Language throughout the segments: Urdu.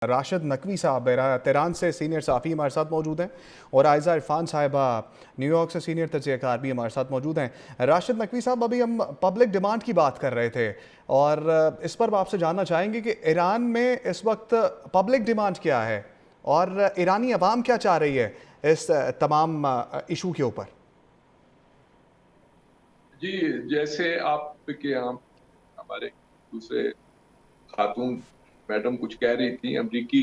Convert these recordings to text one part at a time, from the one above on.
راشد نقوی صاحب تہران سے سینئر صحافی ہمارے ساتھ موجود ہیں، اور عائزہ عرفان صاحبہ نیو یارک سے سینئر تجزیہ کار بھی ہمارے ساتھ موجود ہیں۔ راشد نقوی صاحب، ابھی ہم پبلک ڈیمانڈ کی بات کر رہے تھے، اور اس پر آپ سے جاننا چاہیں گے کہ ایران میں اس وقت پبلک ڈیمانڈ کیا ہے اور ایرانی عوام کیا چاہ رہی ہے اس تمام ایشو کے اوپر؟ جی، جیسے آپ کے یہاں ہمارے دوسرے خاتون میڈم کچھ کہہ رہی تھی امریکی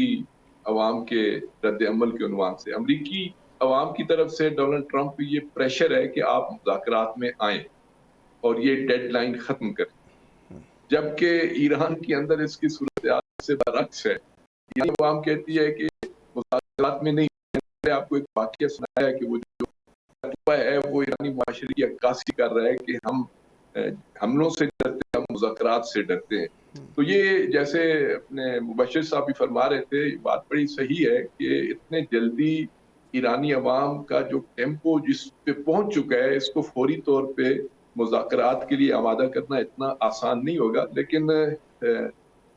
عوام کے رد عمل کے عنوان سے، امریکی عوام کی طرف سے ڈونلڈ ٹرمپ پہ یہ پریشر ہے کہ آپ مذاکرات میں آئیں اور یہ ڈیڈ لائن ختم کریں، جبکہ ایران کے اندر اس کی صورتحال سے برعکس ہے۔ ایرانی عوام کہتی ہے کہ مذاکرات میں نہیں۔ میں نے آپ کو ایک واقعہ سنایا کہ وہ جو ہے وہ ایرانی معاشرے کی عکاسی کر رہا ہے کہ ہم حملوں سے ڈرتے ہیں، ہم مذاکرات سے ڈرتے ہیں۔ تو یہ جیسے اپنے مبشر صاحب بھی فرما رہے تھے، یہ بات بڑی صحیح ہے کہ اتنے جلدی ایرانی عوام کا جو ٹیمپو جس پہ پہنچ چکا ہے، اس کو فوری طور پہ مذاکرات کے لیے آمادہ کرنا اتنا آسان نہیں ہوگا۔ لیکن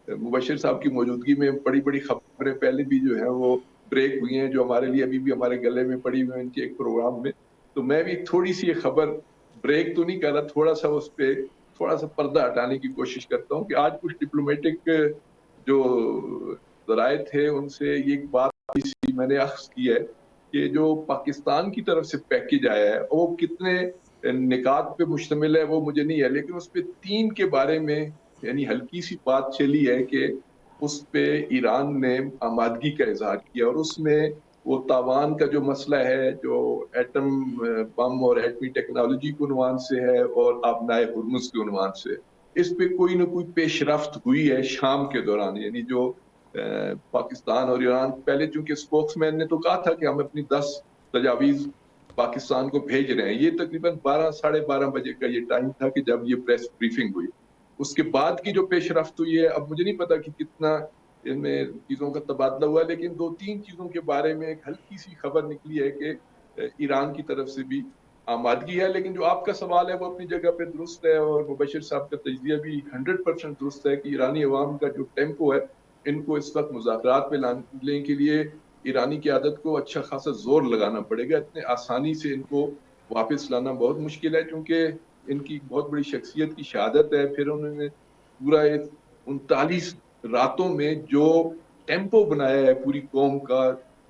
مبشر صاحب کی موجودگی میں بڑی بڑی خبریں پہلے بھی جو ہیں وہ بریک ہوئی ہیں، جو ہمارے لیے ابھی بھی ہمارے گلے میں پڑی ہوئی ہیں ان کے ایک پروگرام میں۔ تو میں بھی تھوڑی سی یہ خبر بریک تو نہیں کر رہا، تھوڑا سا اس پہ تھوڑا سا پردہ ہٹانے کی کوشش کرتا ہوں کہ آج کچھ ڈپلومیٹک جو ذرائع تھے ان سے یہ بات میں نے اخذ کی ہے کہ جو پاکستان کی طرف سے پیکج آیا ہے وہ کتنے نکات پہ مشتمل ہے وہ مجھے نہیں ہے، لیکن اس پہ 3 کے بارے میں یعنی ہلکی سی بات چلی ہے کہ اس پہ ایران نے آمادگی کا اظہار کیا، اور اس میں وہ تاوان کا جو مسئلہ ہے جو ایٹم بم اور ایٹمی ٹیکنالوجی کے عنوان سے ہے اور آبنائے ہرمز کے عنوان سے، اس پہ کوئی نہ کوئی پیش رفت ہوئی ہے شام کے دوران۔ یعنی جو پاکستان اور ایران پہلے، چونکہ اسپوکس مین نے تو کہا تھا کہ ہم اپنی 10 تجاویز پاکستان کو بھیج رہے ہیں، یہ تقریباً 12 بجے کا یہ ٹائم تھا کہ جب یہ پریس بریفنگ ہوئی۔ اس کے بعد کی جو پیش رفت ہوئی ہے، اب مجھے نہیں پتا کہ کتنا ان میں چیزوں کا تبادلہ ہوا، لیکن 2-3 چیزوں کے بارے میں ایک ہلکی سی خبر نکلی ہے کہ ایران کی طرف سے بھی آمادگی ہے۔ لیکن جو آپ کا سوال ہے وہ اپنی جگہ پہ درست ہے، اور مبشر صاحب کا تجزیہ بھی 100% درست ہے کہ ایرانی عوام کا جو ٹیمپو ہے، ان کو اس وقت مذاکرات پہ لانے کے لیے ایرانی قیادت کو اچھا خاصا زور لگانا پڑے گا۔ اتنے آسانی سے ان کو واپس لانا بہت مشکل ہے، کیونکہ ان کی بہت بڑی شخصیت کی شہادت ہے۔ پھر انہوں نے پورا 39 راتوں میں جو ٹیمپو بنایا ہے پوری قوم کا،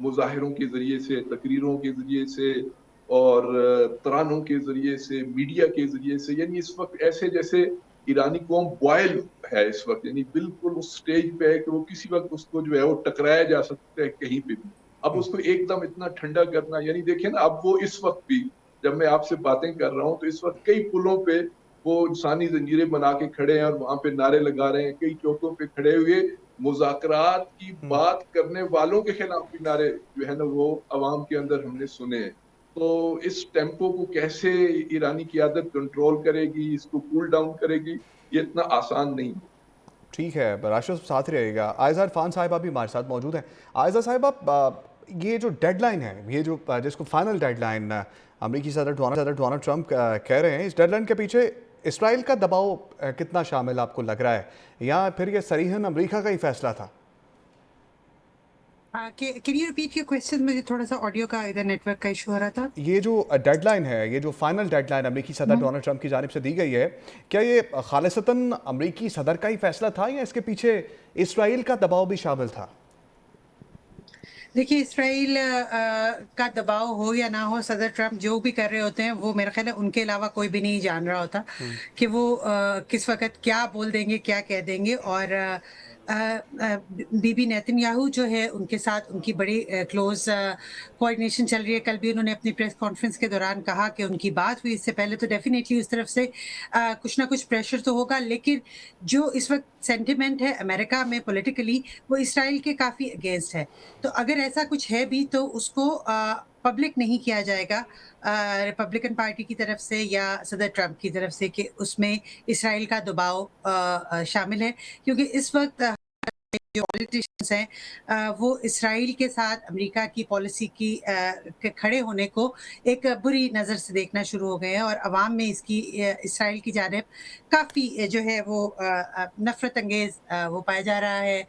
مظاہروں کے ذریعے سے، تقریروں کے ذریعے سے، اور ترانوں کے ذریعے سے، میڈیا کے ذریعے سے، یعنی اس وقت ایسے جیسے ایرانی قوم بوائل ہے اس وقت، یعنی بالکل اس سٹیج پہ ہے کہ وہ کسی وقت اس کو جو ہے وہ ٹکرایا جا سکتا ہے کہیں پہ بھی۔ اب اس کو ایک دم اتنا ٹھنڈا کرنا، یعنی دیکھیں نا، اب وہ اس وقت بھی جب میں آپ سے باتیں کر رہا ہوں تو اس وقت کئی پلوں پہ وہ انسانی زنجیریں بنا کے کھڑے ہیں اور وہاں پہ نعرے لگا رہے ہیں، کئی چوکوں پہ کھڑے ہوئے مذاکرات کی بات کرنے والوں کے خلاف بھی نعرے جو ہے نا وہ عوام کے اندر ہم نے سنے ہیں۔ تو اس ٹیمپو کو کیسے ایرانی قیادت کنٹرول کرے گی، اس کو کول ڈاؤن کرے گی، یہ اتنا آسان نہیں ہے۔ ٹھیک ہے، راشد ساتھ رہے گا۔ عائزہ عرفان صاحبہ بھی ہمارے ساتھ موجود ہیں۔ عائزہ صاحبہ، یہ جو ڈیڈ لائن ہے، یہ جو جس کو فائنل ڈیڈ لائن امریکی صدر ڈونلڈ ٹرمپ کہہ رہے ہیں، اس ڈیڈ لائن کے پیچھے اسرائیل کا دباؤ کتنا شامل آپ کو لگ رہا ہے، یا پھر یہ صریحاً امریکہ کا ہی فیصلہ تھا؟ Can you repeat your question? مجھے تھوڑا سا آڈیو کا ادھر نیٹ ورک کا ایشو ہو رہا تھا۔ یہ جو ڈیڈ لائن ہے، یہ جو فائنل ڈیڈ لائن امریکی صدر ڈونلڈ ٹرمپ کی جانب سے دی گئی ہے، کیا یہ خالصتاً امریکی صدر کا ہی فیصلہ تھا، یا اس کے پیچھے اسرائیل کا دباؤ بھی شامل تھا؟ دیکھیے، اسرائیل کا دباؤ ہو یا نہ ہو، صدر ٹرمپ جو بھی کر رہے ہوتے ہیں وہ میرا خیال ہے ان کے علاوہ کوئی بھی نہیں جان رہا ہوتا کہ وہ کس وقت کیا بول دیں گے، کیا کہہ دیں گے۔ اور بی بی نیتن یاہو جو ہے ان کے ساتھ ان کی بڑی کلوز کوآرڈینیشن چل رہی ہے۔ کل بھی انہوں نے اپنی پریس کانفرنس کے دوران کہا کہ ان کی بات ہوئی، اس سے پہلے تو ڈیفینیٹلی اس طرف سے کچھ نہ کچھ پریشر تو ہوگا، لیکن جو اس وقت سینٹیمنٹ ہے امریکہ میں پولیٹیکلی، وہ اسرائیل کے کافی اگینسٹ ہے۔ تو اگر ایسا کچھ ہے بھی تو اس کو پبلک نہیں کیا جائے گا ریپبلکن پارٹی کی طرف سے یا صدر ٹرمپ کی طرف سے کہ اس میں اسرائیل کا دباؤ شامل ہے، کیونکہ اس وقت جو پولیٹیشنس ہیں وہ اسرائیل کے ساتھ امریکہ کی پالیسی کی کے کھڑے ہونے کو ایک بری نظر سے دیکھنا شروع ہو گئے ہیں، اور عوام میں اس کی اسرائیل کی جانب کافی جو ہے وہ نفرت انگیز وہ پایا جا رہا ہے،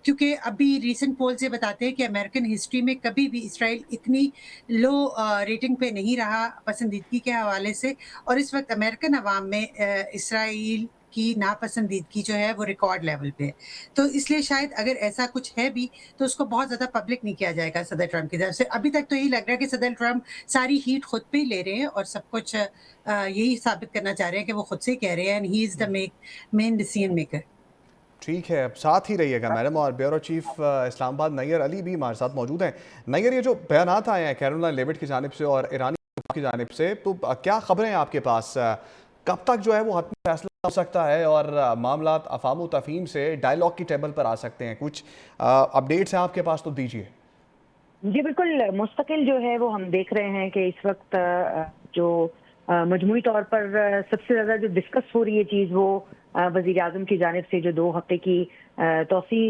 کیونکہ ابھی ریسنٹ پولز یہ بتاتے ہیں کہ امریکن ہسٹری میں کبھی بھی اسرائیل اتنی لو ریٹنگ پہ نہیں رہا پسندیدگی کے حوالے سے، اور اس وقت امریکن عوام میں اسرائیل کی ناپسندیدگی جو ہے وہ ریکارڈ لیول پہ ہے۔ تو اس لیے شاید اگر ایسا کچھ ہے بھی تو اس کو بہت زیادہ پبلک نہیں کیا جائے گا صدر ٹرمپ کی طرف سے۔ ابھی تک تو یہی لگ رہا ہے کہ صدر ٹرمپ ساری ہیٹ خود پہ ہی لے رہے ہیں اور سب کچھ یہی ثابت کرنا چاہ رہے ہیں کہ وہ خود سے ہی کہہ رہے ہیں، and he is the main decision maker. ٹھیک ہے، اب ساتھ ہی رہیے گا میڈم، اور bureau chief Islamabad Nayyar علی بھی ہمارے ساتھ موجود ہیں۔ نیئر، یہ جو بیانات آئے ہیں کیرولائن لیوٹ کی جانب سے اور ایرانی کی جانب سے، تو کیا خبریں ہیں آپ کے پاس؟ کب تک جو ہے وہ حتمی فیصلہ ہو سکتا ہے اور معاملات افہام و تفہیم سے ڈائیلاگ کی ٹیبل پر آ سکتے ہیں؟ کچھ اپڈیٹس ہیں آپ کے پاس تو دیجیے۔ جی بالکل، مستقل جو ہے وہ ہم دیکھ رہے ہیں کہ اس وقت جو مجموعی طور پر سب سے زیادہ جو ڈسکس ہو رہی ہے چیز، وہ وزیر اعظم کی جانب سے جو 2 ہفتے کی توسیع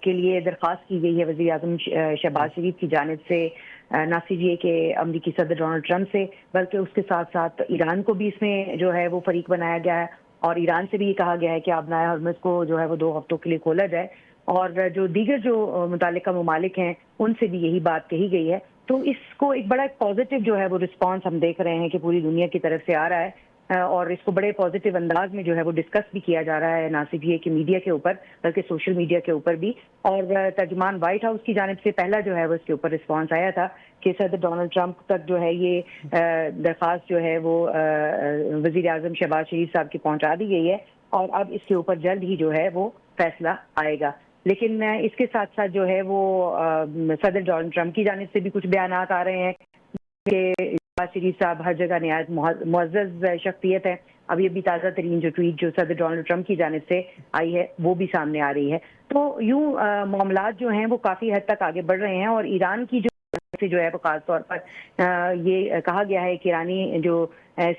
کے لیے درخواست کی گئی ہے وزیر اعظم شہباز شریف کی جانب سے، نہ صرف یہ کہ امریکی صدر ڈونلڈ ٹرمپ سے، بلکہ اس کے ساتھ ساتھ ایران کو بھی اس میں جو ہے وہ فریق بنایا گیا ہے، اور ایران سے بھی یہ کہا گیا ہے کہ آبنائے ہرمز کو جو ہے وہ 2 ہفتوں کے لیے کھولا جائے، اور جو دیگر جو متعلقہ ممالک ہیں ان سے بھی یہی بات کہی گئی ہے۔ تو اس کو ایک بڑا پازیٹیو جو ہے وہ رسپانس ہم دیکھ رہے ہیں کہ پوری دنیا کی طرف سے آ رہا ہے، اور اس کو بڑے پازیٹیو انداز میں جو ہے وہ ڈسکس بھی کیا جا رہا ہے، نہ صرف یہ کہ میڈیا کے اوپر بلکہ سوشل میڈیا کے اوپر بھی، اور ترجمان وائٹ ہاؤس کی جانب سے پہلا جو ہے وہ اس کے اوپر رسپانس آیا تھا کہ صدر ڈونلڈ ٹرمپ تک جو ہے یہ درخواست جو ہے وہ وزیر اعظم شہباز شریف صاحب کی پہنچا دی گئی ہے، اور اب اس کے اوپر جلد ہی جو ہے وہ فیصلہ آئے گا۔ لیکن اس کے ساتھ ساتھ جو ہے وہ صدر ڈونلڈ ٹرمپ کی جانب سے بھی کچھ بیانات آ رہے ہیں کہ شہباز شریف صاحب ہر جگہ نہایت معزز شخصیت ہے۔ ابھی تازہ ترین جو ٹویٹ جو صدر ڈونلڈ ٹرمپ کی جانب سے آئی ہے وہ بھی سامنے آ رہی ہے۔ تو یوں معاملات جو ہیں وہ کافی حد تک آگے بڑھ رہے ہیں، اور ایران کی جو ہے وہ خاص طور پر یہ کہا گیا ہے کہ ایرانی جو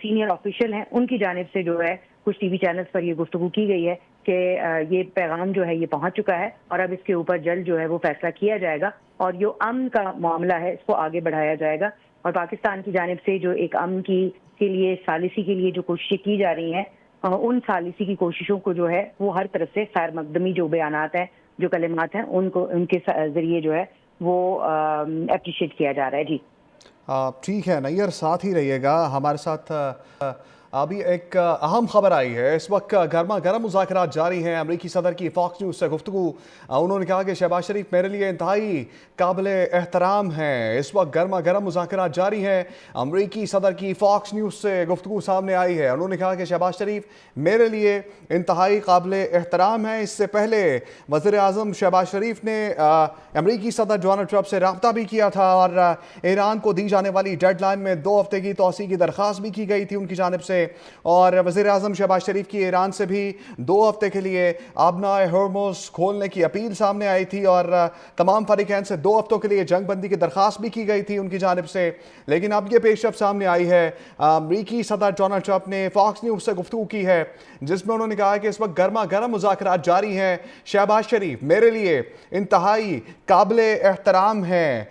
سینئر آفیشل ہیں ان کی جانب سے جو ہے کچھ ٹی وی چینلز پر یہ گفتگو کی گئی ہے کہ یہ پیغام جو ہے یہ پہنچ چکا ہے، اور اب اس کے اوپر جلد جو ہے وہ فیصلہ کیا جائے گا، اور جو امن کا معاملہ ہے اس کو آگے بڑھایا جائے گا، اور پاکستان کی جانب سے جو ایک امن کے لیے ثالثی کے لیے جو کوششیں کی جا رہی ہیں، ان ثالثی کی کوششوں کو جو ہے وہ ہر طرف سے خیر مقدمی جو بیانات ہیں، جو کلمات ہیں، ان کے ذریعے جو ہے وہ اپریشیٹ کیا جا رہا ہے۔ جی ٹھیک ہے نیئر، ساتھ ہی رہیے گا ہمارے ساتھ۔ ابھی ایک اہم خبر آئی ہے، اس وقت گرما گرم مذاکرات جاری ہیں۔ امریکی صدر کی فاکس نیوز سے گفتگو، انہوں نے کہا کہ شہباز شریف میرے لیے انتہائی قابل احترام ہیں۔ اس وقت گرما گرم مذاکرات جاری ہیں، امریکی صدر کی فاکس نیوز سے گفتگو سامنے آئی ہے۔ انہوں نے کہا کہ شہباز شریف میرے لیے انتہائی قابل احترام ہیں۔ اس سے پہلے وزیر اعظم شہباز شریف نے امریکی صدر ڈونلڈ ٹرمپ سے رابطہ بھی کیا تھا، اور ایران کو دی جانے والی ڈیڈ لائن میں 2 ہفتے کی توسیع کی درخواست بھی کی گئی تھی ان کی جانب سے، اور وزیر اعظم شہباز شریف کی ایران سے بھی 2 ہفتے کے لیے آبنائے ہرمز کھولنے کی اپیل سامنے آئی تھی، اور تمام فریقین سے 2 ہفتوں کے لیے جنگ بندی کی درخواست بھی کی گئی تھی ان کی جانب سے۔ لیکن اب یہ پیش رفت سامنے آئی ہے، امریکی صدر ڈونلڈ ٹرمپ نے فاکس نیوز سے گفتگو کی ہے جس میں انہوں نے کہا کہ اس وقت گرما گرم مذاکرات جاری ہیں، شہباز شریف میرے لیے انتہائی قابل احترام ہیں۔